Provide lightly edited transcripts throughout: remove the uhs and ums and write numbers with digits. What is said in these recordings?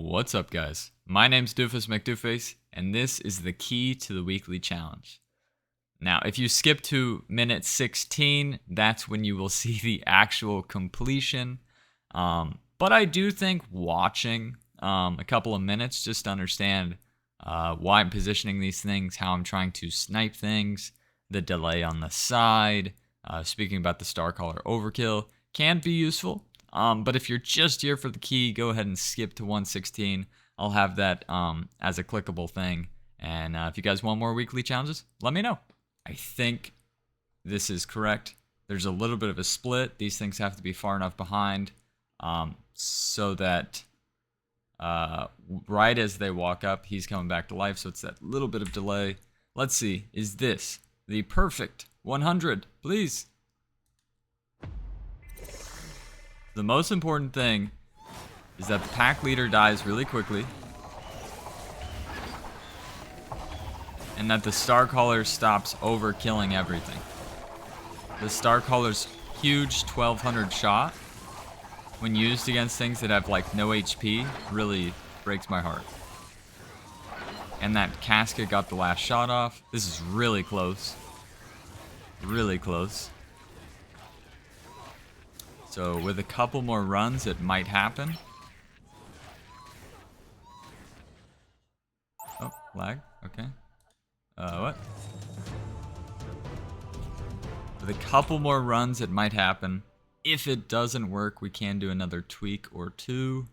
What's up, guys? My name's Doofus Mcdooface, and this is the key to the weekly challenge. Now, if you skip to minute 16, that's when you will see the actual completion. But I do think watching a couple of minutes just to understand why I'm positioning these things, how I'm trying to snipe things, the delay on the side, speaking about the Starcaller overkill, can be useful. But if you're just here for the key, go ahead and skip to 116. I'll have that as a clickable thing. And if you guys want more weekly challenges, let me know. I think this is correct. There's a little bit of a split. These things have to be far enough behind so that right as they walk up, he's coming back to life. So it's that little bit of delay. Let's see. Is this the perfect 100? Please. The most important thing is that the pack leader dies really quickly, and that the Starcaller stops overkilling everything. The Starcaller's huge 1200 shot, when used against things that have like no HP, really breaks my heart. And that casket got the last shot off. This is really close. Really close. So with a couple more runs, it might happen. Oh, lag. Okay. What? With a couple more runs, it might happen. If it doesn't work, we can do another tweak or two.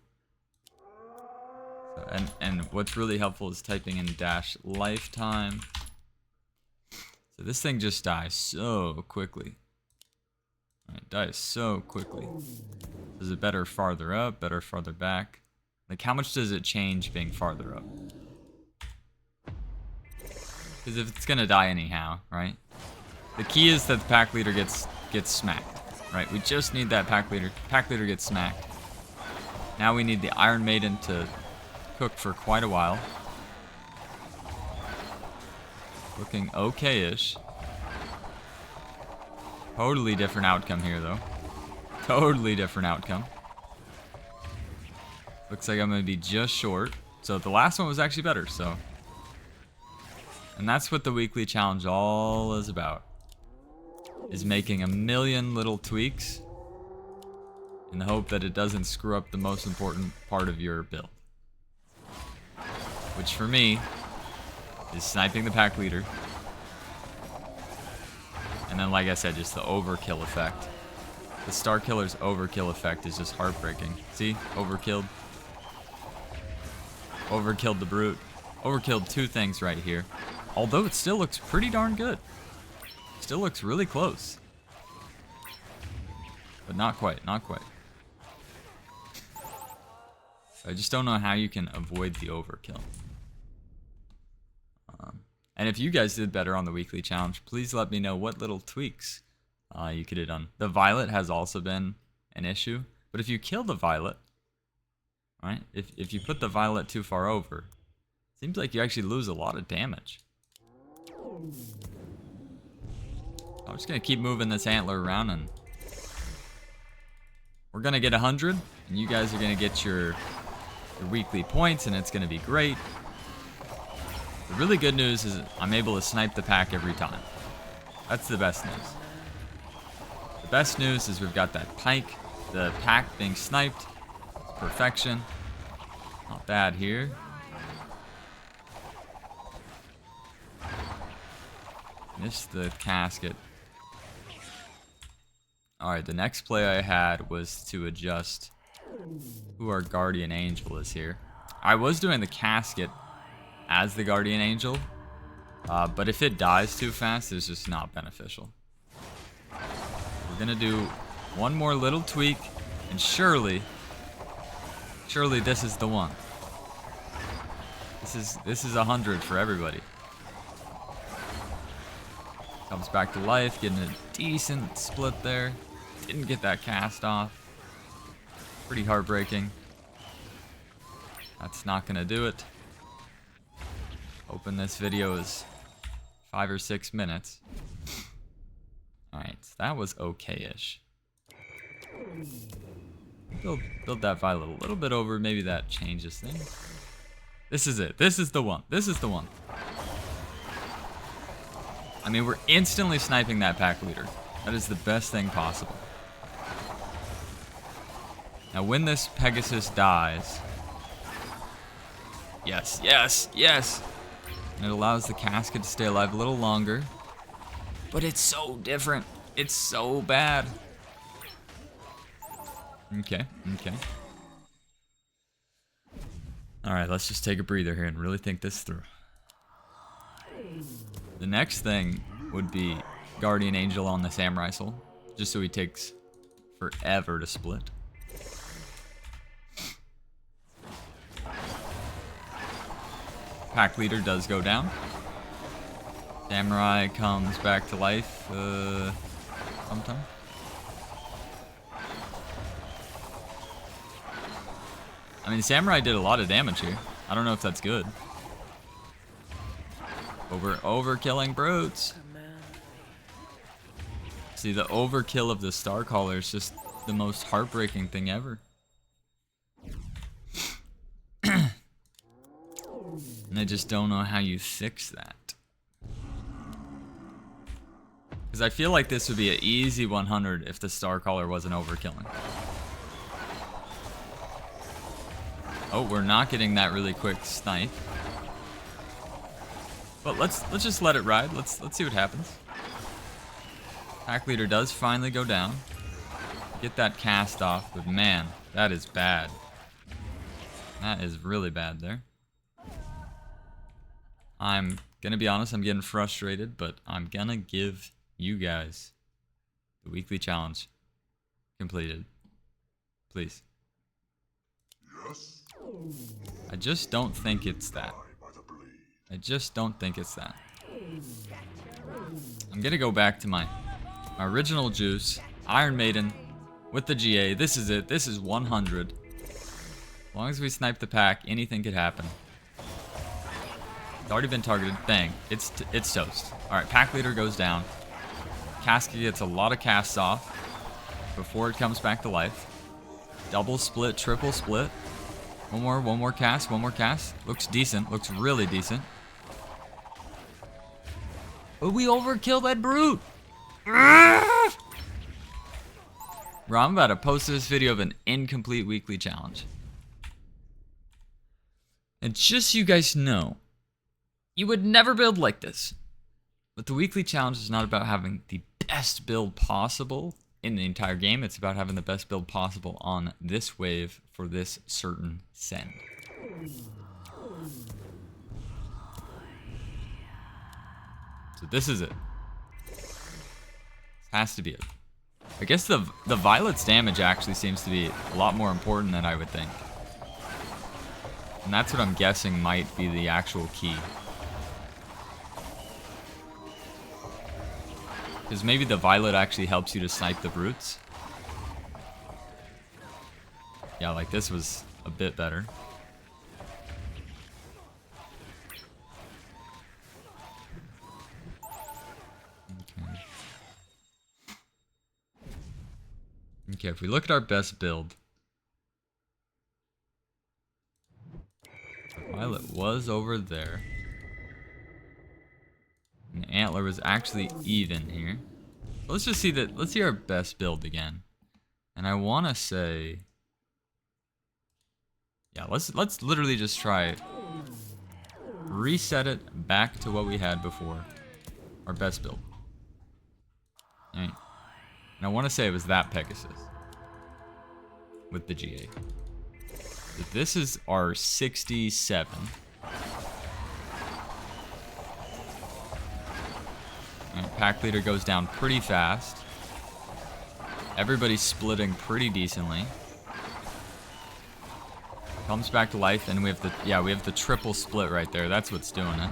So, and what's really helpful is typing in dash lifetime. So this thing just dies so quickly. It dies so quickly. Is it better farther up, better farther back? Like, how much does it change being farther up? Because if it's gonna die anyhow, right? The key is that the pack leader gets smacked, right? We just need that pack leader. Pack leader gets smacked. Now we need the Iron Maiden to cook for quite a while. Looking okay-ish. Totally different outcome here, though. Totally different outcome. Looks like I'm going to be just short. So the last one was actually better, so. And that's what the weekly challenge all is about. Is making a million little tweaks in the hope that it doesn't screw up the most important part of your build. Which for me is sniping the pack leader. And then, like I said, just the overkill effect. The Starkiller's overkill effect is just heartbreaking. See? Overkilled. Overkilled the Brute. Overkilled two things right here. Although it still looks pretty darn good. Still looks really close. But not quite, not quite. I just don't know how you can avoid the overkill. And if you guys did better on the weekly challenge, please let me know what little tweaks you could have done. The Violet has also been an issue. But if you kill the Violet, right? If you put the Violet too far over, it seems like you actually lose a lot of damage. I'm just going to keep moving this antler around, and we're going to get 100, and you guys are going to get your weekly points, and it's going to be great. The really good news is I'm able to snipe the pack every time. That's the best news. The best news is we've got that pike, the pack being sniped. Perfection. Not bad here. Missed the casket. Alright, the next play I had was to adjust who our guardian angel is here. I was doing the casket as the guardian angel, but if it dies too fast, it's just not beneficial. We're gonna do one more little tweak, and surely this is the one. This is 100 for everybody. Comes back to life, getting a decent split there. Didn't get that cast off. Pretty heartbreaking. That's not gonna do it. Hoping this video is 5 or 6 minutes. Alright, that was okay-ish. Build that violet a little bit over. Maybe that changes things. This is it. This is the one. This is the one. I mean, we're instantly sniping that pack leader. That is the best thing possible. Now, when this Pegasus dies... Yes, yes, yes! And it allows the casket to stay alive a little longer. But it's so different. It's so bad. Okay, okay. Alright, let's just take a breather here and really think this through. The next thing would be Guardian Angel on the Samurai Soul, just so he takes forever to split. Pack leader does go down. Samurai comes back to life sometime. I mean, Samurai did a lot of damage here. I don't know if that's good. But we're overkilling brutes. See, the overkill of the Starcaller is just the most heartbreaking thing ever. And I just don't know how you fix that. Because I feel like this would be an easy 100 if the Starcaller wasn't overkilling. Oh, we're not getting that really quick snipe. But let's just let it ride. Let's see what happens. Pack leader does finally go down. Get that cast off, but man, that is bad. That is really bad there. I'm gonna be honest, I'm getting frustrated, but I'm gonna give you guys the weekly challenge completed. Please. Yes. I just don't think it's that. I just don't think it's that. I'm gonna go back to my original juice, Iron Maiden, with the GA. This is it. This is 100. As long as we snipe the pack, anything could happen. It's already been targeted. Bang. It's toast. Alright, pack leader goes down. Casket gets a lot of casts off before it comes back to life. Double split, triple split. One more cast, one more cast. Looks decent, looks really decent. But we overkill that brute! Bro, I'm about to post this video of an incomplete weekly challenge. And just so you guys know, you would never build like this. But the weekly challenge is not about having the best build possible in the entire game. It's about having the best build possible on this wave for this certain send. So this is it. This has to be it. I guess the Violet's damage actually seems to be a lot more important than I would think. And that's what I'm guessing might be the actual key. Because maybe the Violet actually helps you to snipe the brutes. Yeah, like this was a bit better. Okay. Okay, if we look at our best build. The Violet was over there. And the Antler was actually even here. Let's just see that. Let's see our best build again. And I want to say, yeah, let's literally just try reset it back to what we had before. Our best build. All right. And I want to say it was that Pegasus with the GA. But this is our 67. Alright, pack leader goes down pretty fast. Everybody's splitting pretty decently. Comes back to life, and we have the triple split right there. That's what's doing it.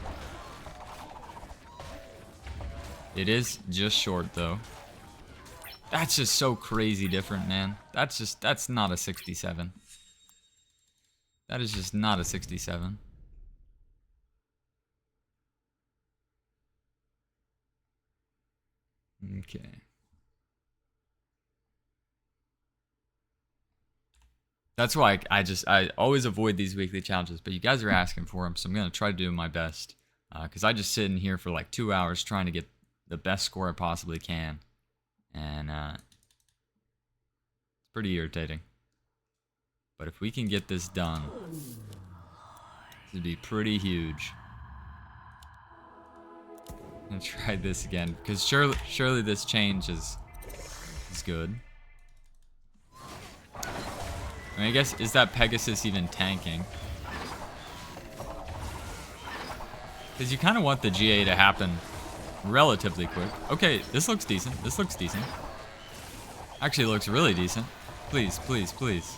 It is just short though. That's just so crazy different, man. That's not a 67. That is just not a 67. Okay. That's why I always avoid these weekly challenges, but you guys are asking for them, so I'm going to try to do my best. Because I just sit in here for like 2 hours trying to get the best score I possibly can. And it's pretty irritating. But if we can get this done, this would be pretty huge. I'm going to try this again, because surely this change is good. I mean, I guess, is that Pegasus even tanking? Because you kind of want the GA to happen relatively quick. Okay, this looks decent. This looks decent. Actually, it looks really decent. Please, please, please.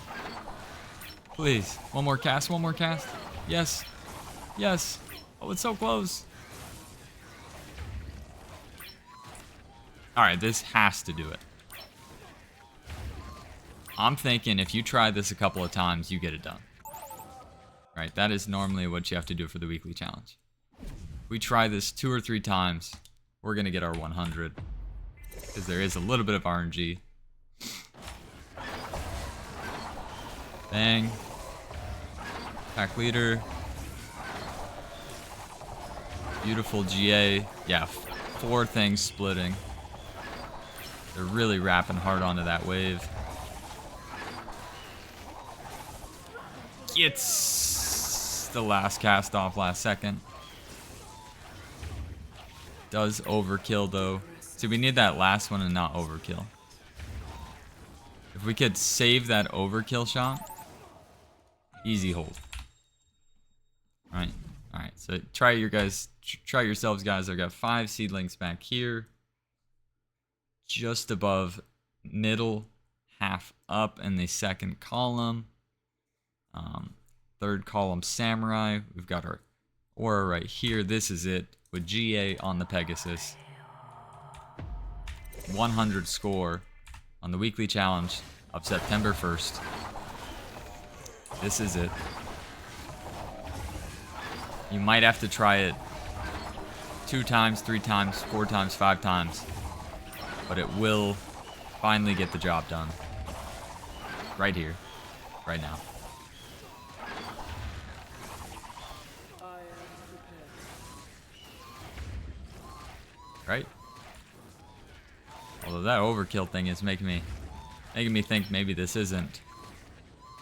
Please. One more cast, one more cast. Yes. Yes. Oh, it's so close. Alright, this has to do it. I'm thinking if you try this a couple of times, you get it done. Right, that is normally what you have to do for the weekly challenge. If we try this 2 or 3 times, we're going to get our 100. Because there is a little bit of RNG. Bang. Pack leader. Beautiful GA. Yeah, 4 things splitting. They're really wrapping hard onto that wave. It's the last cast off last second. Does overkill though. So we need that last one and not overkill. If we could save that overkill shot, easy hold. Alright, alright. So try yourselves, guys. I've got 5 seedlings back here. Just above middle, half up in the second column. Third column samurai. We've got our aura right here. This is it with GA on the Pegasus. 100 score on the weekly challenge of September 1st. This is it. You might have to try it 2 times, 3 times, 4 times, 5 times. But it will finally get the job done. Right here. Right now. Right? Although that overkill thing is making me think maybe this isn't.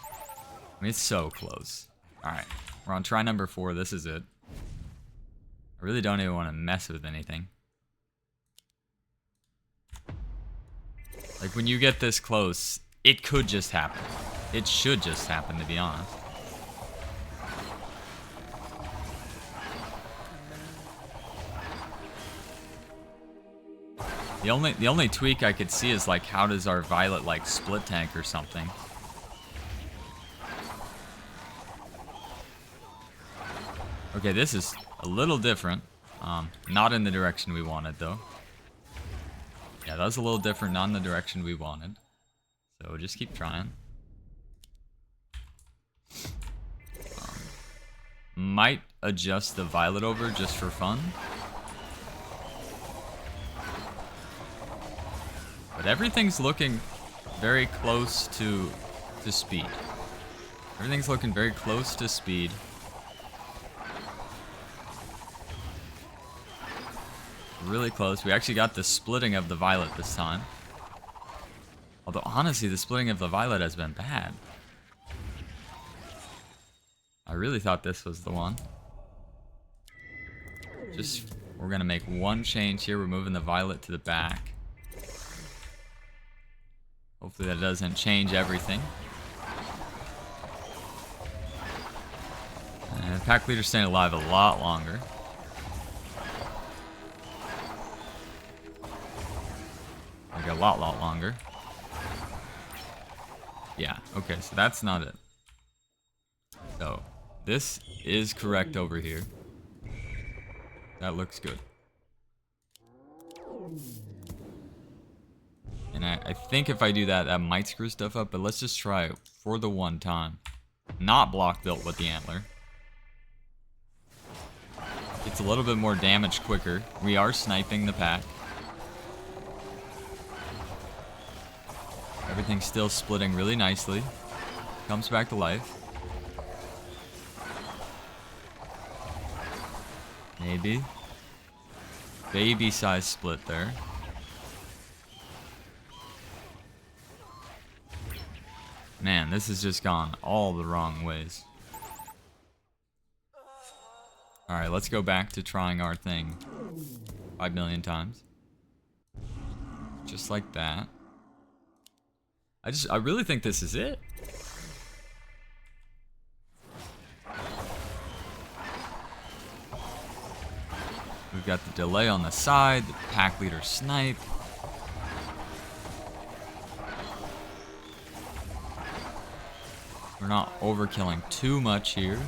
I mean, it's so close. Alright. We're on try number 4. This is it. I really don't even want to mess with anything. Like, when you get this close, it could just happen. It should just happen, to be honest. The only tweak I could see is, like, how does our Violet, like, split tank or something? Okay, this is a little different. Not in the direction we wanted, though. Yeah, that was a little different, not in the direction we wanted. So just keep trying. Might adjust the Violet over just for fun. But everything's looking very close to speed. Everything's looking very close to speed. Really close. We actually got the splitting of the Violet this time. Although, honestly, the splitting of the Violet has been bad. I really thought this was the one. We're going to make one change here. We're moving the Violet to the back. Hopefully that doesn't change everything. And pack leader's staying alive a lot longer. Like a lot longer. Yeah, okay, so that's not it. So, this is correct over here. That looks good. And I think if I do that, that might screw stuff up, but let's just try it for the one time. Not block built with the antler. It's a little bit more damage quicker. We are sniping the pack. Everything's still splitting really nicely. Comes back to life. Maybe. Baby size split there. Man, this has just gone all the wrong ways. Alright, let's go back to trying our thing 5 million times. Just like that. I really think this is it. We've got the delay on the side, the pack leader snipe. We're not overkilling too much here.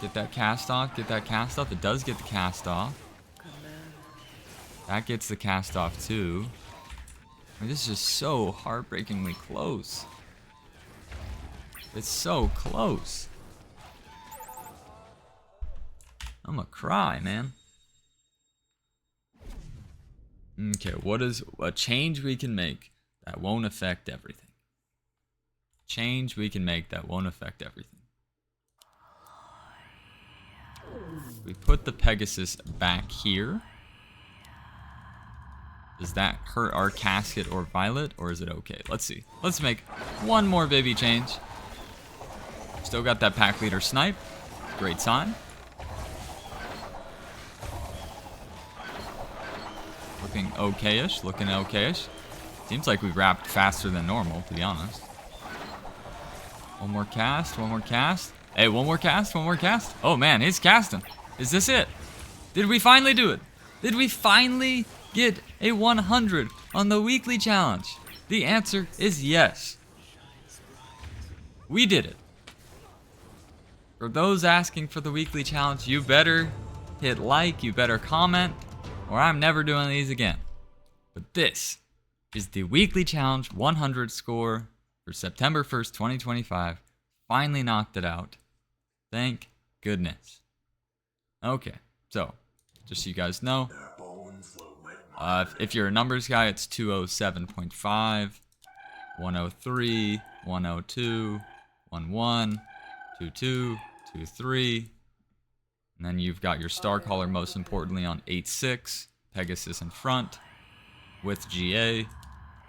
Get that cast off, get that cast off. It does get the cast off. That gets the cast off too. I mean, this is just so heartbreakingly close. It's so close. I'm gonna cry, man. Okay, what is a change we can make that won't affect everything? Change we can make that won't affect everything. We put the Pegasus back here. Does that hurt our casket or violet, or is it okay? Let's see. Let's make one more baby change. Still got that pack leader snipe. Great sign. Looking okay-ish, looking okay-ish. Seems like we wrapped faster than normal, to be honest. One more cast, one more cast. Hey, one more cast, one more cast. Oh man, he's casting. Is this it? Did we finally do it? Did we finally get a 100 on the weekly challenge? The answer is yes. We did it. For those asking for the weekly challenge, you better hit like, you better comment, or I'm never doing these again. But this is the weekly challenge 100 score for September 1st, 2025. Finally knocked it out. Thank goodness. Okay, so just so you guys know, if you're a numbers guy, it's 207.5, 103, 102, 11, 22, 23. And then you've got your star caller, most importantly, on 8.6. Pegasus in front with GA.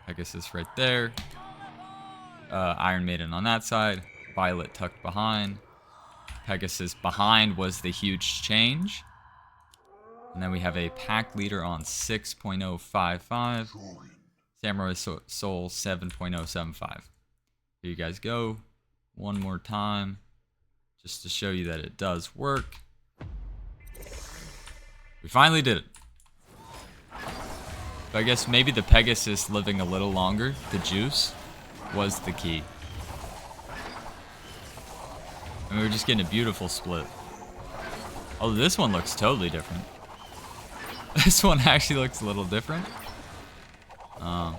Pegasus right there. Iron Maiden on that side. Violet tucked behind. Pegasus behind was the huge change. And then we have a pack leader on 6.055. Samurai Soul 7.075. Here you guys go. One more time. Just to show you that it does work. We finally did it. So I guess maybe the Pegasus living a little longer, the juice, was the key. And we were just getting a beautiful split. Oh, this one looks totally different. This one actually looks a little different. I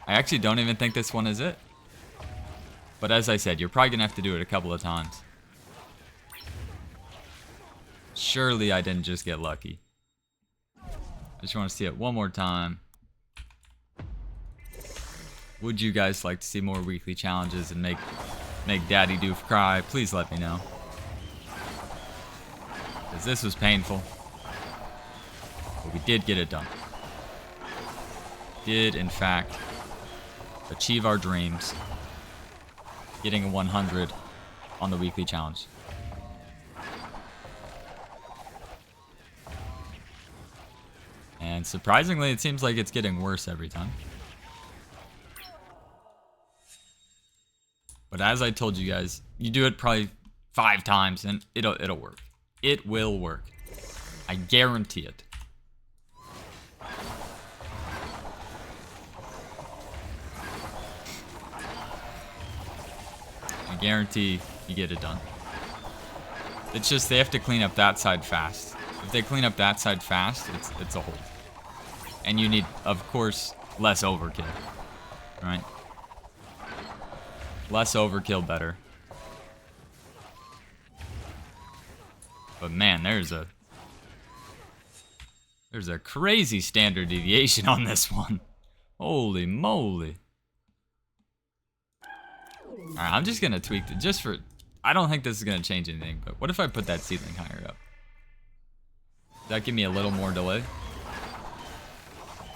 actually don't even think this one is it. But as I said, you're probably going to have to do it a couple of times. Surely I didn't just get lucky. I just want to see it one more time. Would you guys like to see more weekly challenges and make Daddy Doof cry? Please let me know. Because this was painful. But we did get it done. Did, in fact, achieve our dreams. Getting a 100 on the weekly challenge. And surprisingly, it seems like it's getting worse every time. But as I told you guys, you do it probably 5 times and it'll work. It will work. I guarantee it. I guarantee you get it done. It's just they have to clean up that side fast. If they clean up that side fast, it's a hold. And you need, of course, less overkill. Right? Less overkill, better. But man, there's a crazy standard deviation on this one. Holy moly. Alright, I'm just gonna tweak it just for... I don't think this is gonna change anything, but what if I put that seedling higher up? Does that give me a little more delay?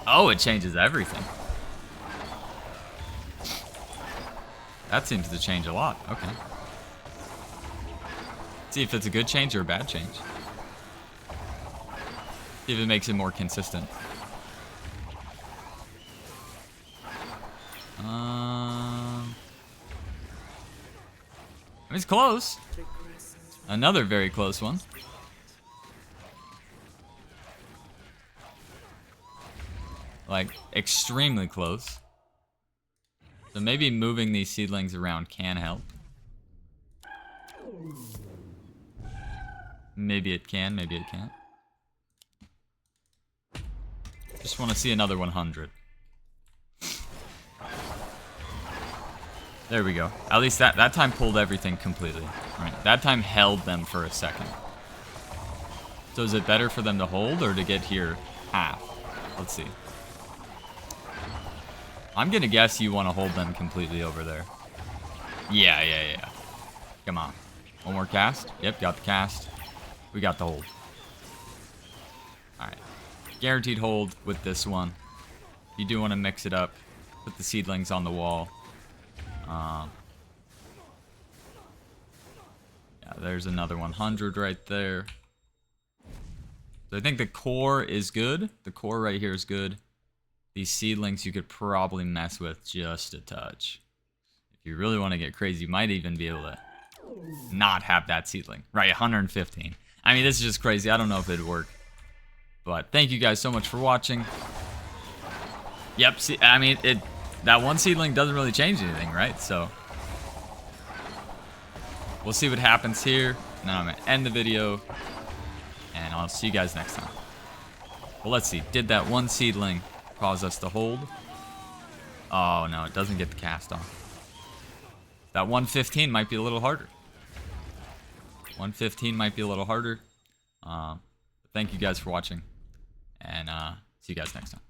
Oh, it changes everything. That seems to change a lot. Okay. See if it's a good change or a bad change. See if it makes it more consistent. It's close. Another very close one. Like, extremely close. So maybe moving these seedlings around can help. Maybe it can, maybe it can't. Just want to see another 100. There we go. At least that time pulled everything completely. Right. That time held them for a second. So is it better for them to hold or to get here half? Let's see. I'm gonna guess you want to hold them completely over there. Yeah. Come on. One more cast. Yep, got the cast. We got the hold. Alright. Guaranteed hold with this one. You do want to mix it up. Put the seedlings on the wall. Yeah, there's another 100 right there. So I think the core is good. The core right here is good. These seedlings you could probably mess with just a touch. If you really want to get crazy, you might even be able to not have that seedling. Right, 115. I mean, this is just crazy. I don't know if it'd work. But thank you guys so much for watching. Yep, see, I mean, that one seedling doesn't really change anything, right? So we'll see what happens here. And then I'm going to end the video. And I'll see you guys next time. Well, let's see. Did that one seedling cause us to hold? Oh, no. It doesn't get the cast off. That 115 might be a little harder. 115 might be a little harder. Thank you guys for watching. And see you guys next time.